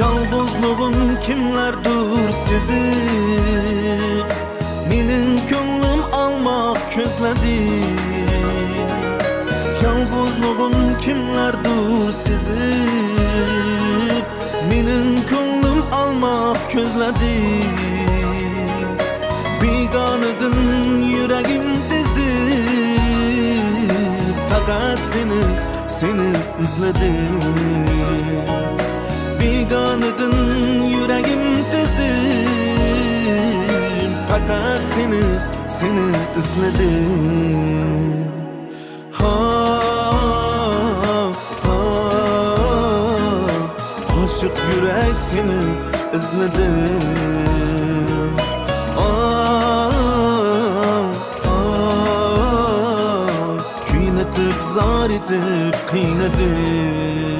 Yalğızlığın kimlerdir sizi? Menin ko'nglim almak ko'zladi. Yalğızlığın kimlerdir sizi? Menin ko'nglim almak ko'zladi. Begonadan yuragim tezib, faqat seni izladim. Begonadan yuragim tezib, faqat seni izladim. Ha, ha, aşık yürek seni izladim. Zar edip kıynadım.